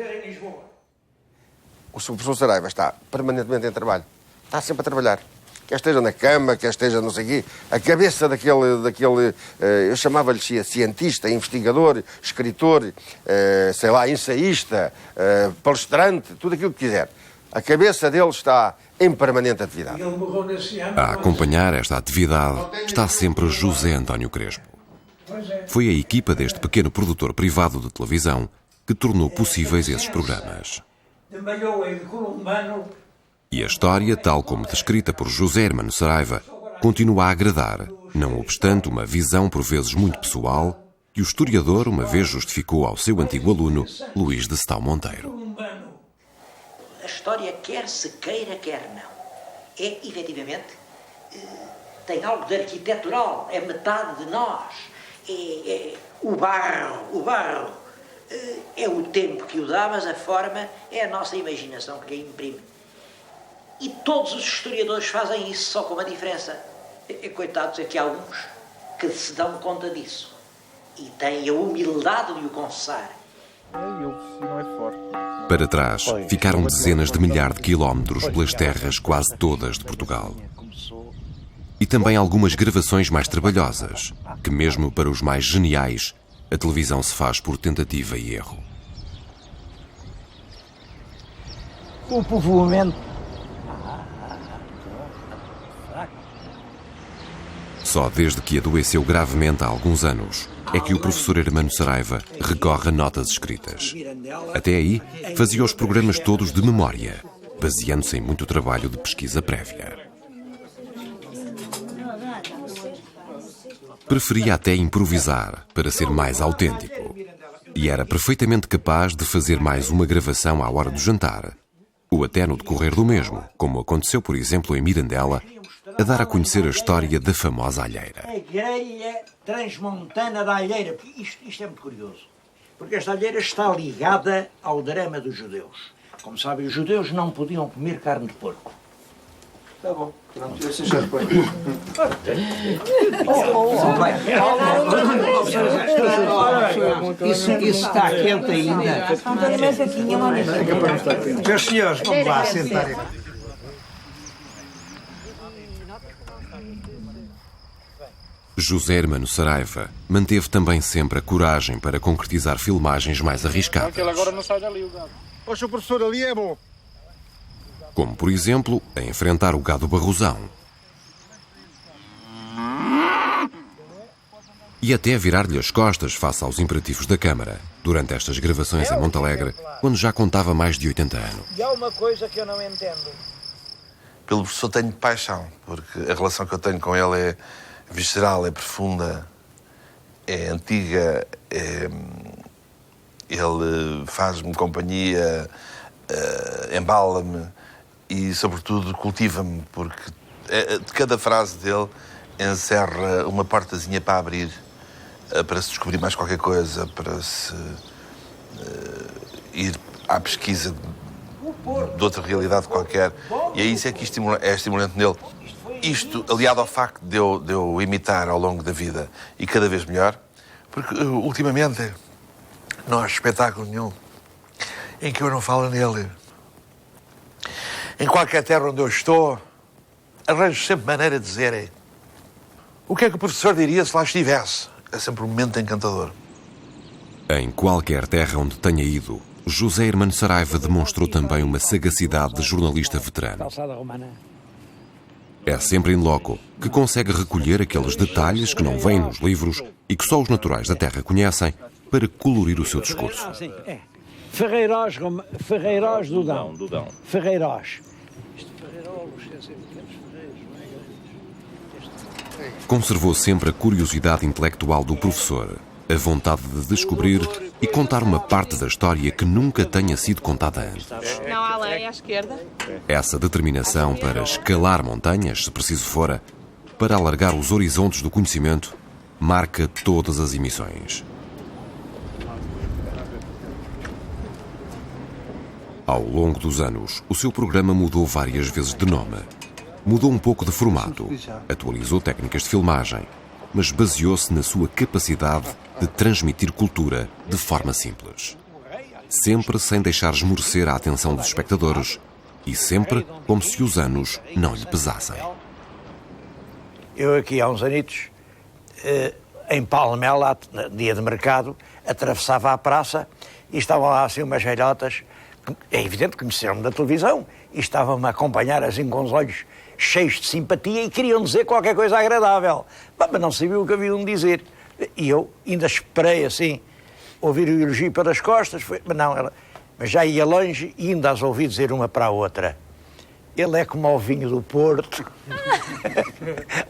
O professor Saraiva está permanentemente em trabalho. Está sempre a trabalhar. Quer esteja na cama, quer esteja não sei o quê. A cabeça daquele eu chamava-lhe cientista, investigador, escritor, ensaísta, palestrante, tudo aquilo que quiser. A cabeça dele está em permanente atividade. A acompanhar esta atividade está sempre José António Crespo. Foi a equipa deste pequeno produtor privado de televisão que tornou possíveis esses programas. E a história, tal como descrita por José Hermano Saraiva, continua a agradar, não obstante uma visão por vezes muito pessoal que o historiador uma vez justificou ao seu antigo aluno, Luís de Sestao Monteiro. A história, quer se queira, quer não, é, efetivamente, tem algo de arquitetural, é metade de nós. O barro é o tempo que o dá, mas a forma é a nossa imaginação que lhe imprime. E todos os historiadores fazem isso, só com uma diferença. Coitados, é que há uns que se dão conta disso e têm a humildade de o confessar. Ele, se não é forte, Para trás, ficaram dezenas de milhares de quilómetros pelas terras quase todas de Portugal. E também algumas gravações mais trabalhosas, que mesmo para os mais geniais, a televisão se faz por tentativa e erro. O povoamento. Só desde que adoeceu gravemente há alguns anos é que o professor Hermano Saraiva recorre a notas escritas. Até aí, fazia os programas todos de memória, baseando-se em muito trabalho de pesquisa prévia. Preferia até improvisar para ser mais autêntico. E era perfeitamente capaz de fazer mais uma gravação à hora do jantar, ou até no decorrer do mesmo, como aconteceu, por exemplo, em Mirandela, a dar a conhecer a história da famosa alheira. A grelha transmontana da alheira. Isto é muito curioso. Porque esta alheira está ligada ao drama dos judeus. Como sabem, os judeus não podiam comer carne de porco. Está bom. Isso está quente ainda. Meus senhores, vamos lá sentar. José Hermano Saraiva manteve também sempre a coragem para concretizar filmagens mais arriscadas. Agora não sai dali o gado. Poxa, o professor ali é bom. Como, por exemplo, a enfrentar o gado barrosão. E até virar-lhe as costas face aos imperativos da Câmara, durante estas gravações em Montalegre, quando já contava mais de 80 anos. E há uma coisa que eu não entendo. Pelo professor tenho paixão, porque a relação que eu tenho com ele é visceral, é profunda, é antiga, ele faz-me companhia, embala-me e, sobretudo, cultiva-me, porque de cada frase dele encerra uma portazinha para abrir, para se descobrir mais qualquer coisa, para se ir à pesquisa de outra realidade qualquer. E é isso que é estimulante nele. Isto, aliado ao facto de eu imitar ao longo da vida e cada vez melhor, porque ultimamente não há espetáculo nenhum em que eu não falo nele. Em qualquer terra onde eu estou, arranjo sempre maneira de dizer o que é que o professor diria se lá estivesse. É sempre um momento encantador. Em qualquer terra onde tenha ido, José Hermano Saraiva demonstrou também uma sagacidade de jornalista veterano. É sempre em loco que consegue recolher aqueles detalhes que não vêm nos livros e que só os naturais da terra conhecem para colorir o seu discurso. Ferreiros do Dão. Ferreiros. Conservou sempre a curiosidade intelectual do professor, a vontade de descobrir e contar uma parte da história que nunca tenha sido contada antes. Não há lei à esquerda? Essa determinação para escalar montanhas, se preciso fora, para alargar os horizontes do conhecimento, marca todas as emissões. Ao longo dos anos, o seu programa mudou várias vezes de nome. Mudou um pouco de formato, atualizou técnicas de filmagem, mas baseou-se na sua capacidade de transmitir cultura de forma simples. Sempre sem deixar esmorecer a atenção dos espectadores e sempre como se os anos não lhe pesassem. Eu aqui há uns anitos, em Palmela, dia de mercado, atravessava a praça e estavam lá assim umas velhotas, que é evidente que conheceram-me da televisão, e estavam-me a acompanhar assim com os olhos cheios de simpatia e queriam dizer qualquer coisa agradável. Mas não sabiam o que haviam de dizer. E eu ainda esperei assim, ouvir o elogio pelas costas, mas já ia longe e ainda as ouvi dizer uma para a outra. Ele é como ao vinho do Porto.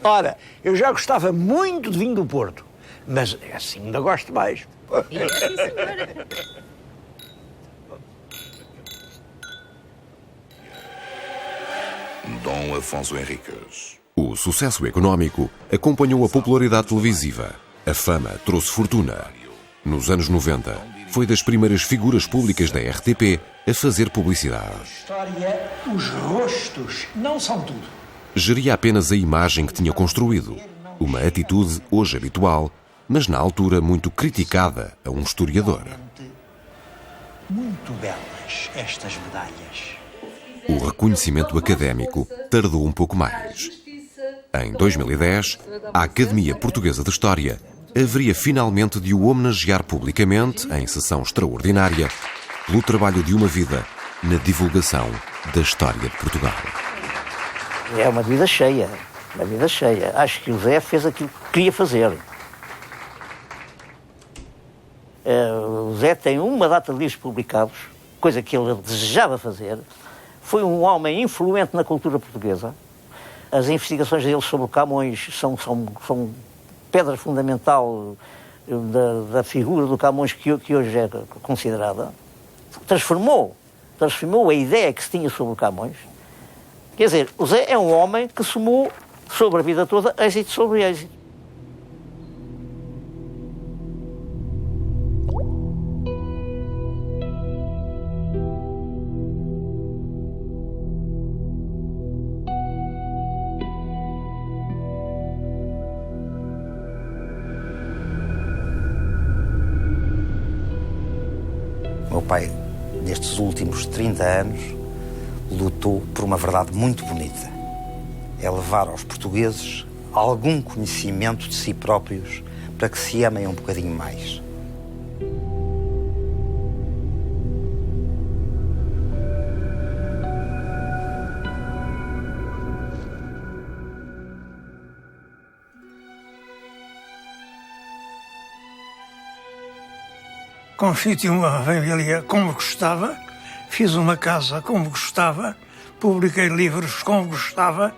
Ora, eu já gostava muito de vinho do Porto, mas assim ainda gosto mais. Dom Afonso Henriques. O sucesso económico acompanhou a popularidade televisiva. A fama trouxe fortuna. Nos anos 90, foi das primeiras figuras públicas da RTP a fazer publicidade. História, os rostos não são tudo. Geria apenas a imagem que tinha construído. Uma atitude hoje habitual, mas na altura muito criticada a um historiador. muito belas estas medalhas. O reconhecimento académico tardou um pouco mais. Em 2010, a Academia Portuguesa de História haveria finalmente de o homenagear publicamente, em sessão extraordinária, pelo trabalho de uma vida na divulgação da história de Portugal. É uma vida cheia, uma vida cheia. Acho que o Zé fez aquilo que queria fazer. O Zé tem uma data de livros publicados, coisa que ele desejava fazer. Foi um homem influente na cultura portuguesa. As investigações dele sobre o Camões são pedra fundamental da figura do Camões que hoje é considerada. Transformou a ideia que se tinha sobre o Camões. Quer dizer, o Zé é um homem que somou sobre a vida toda êxito sobre êxito. Meu pai, nestes últimos 30 anos, lutou por uma verdade muito bonita. É levar aos portugueses algum conhecimento de si próprios para que se amem um bocadinho mais. Constituí uma família como gostava, fiz uma casa como gostava, publiquei livros como gostava.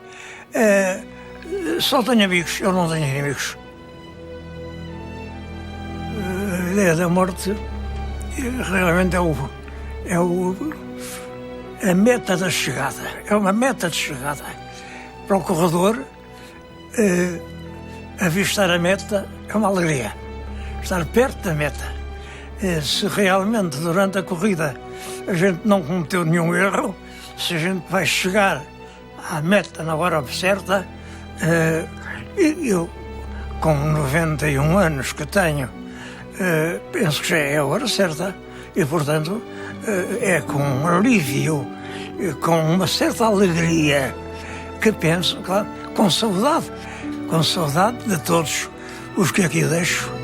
Só tenho amigos, eu não tenho inimigos. A ideia da morte realmente é a meta da chegada. É uma meta de chegada. Para o corredor, avistar a meta é uma alegria. Estar perto da meta. Se realmente durante a corrida a gente não cometeu nenhum erro, se a gente vai chegar à meta na hora certa, eu com 91 anos que tenho, penso que já é a hora certa e, portanto, é com alívio, com uma certa alegria que penso, claro, com saudade de todos os que aqui deixo.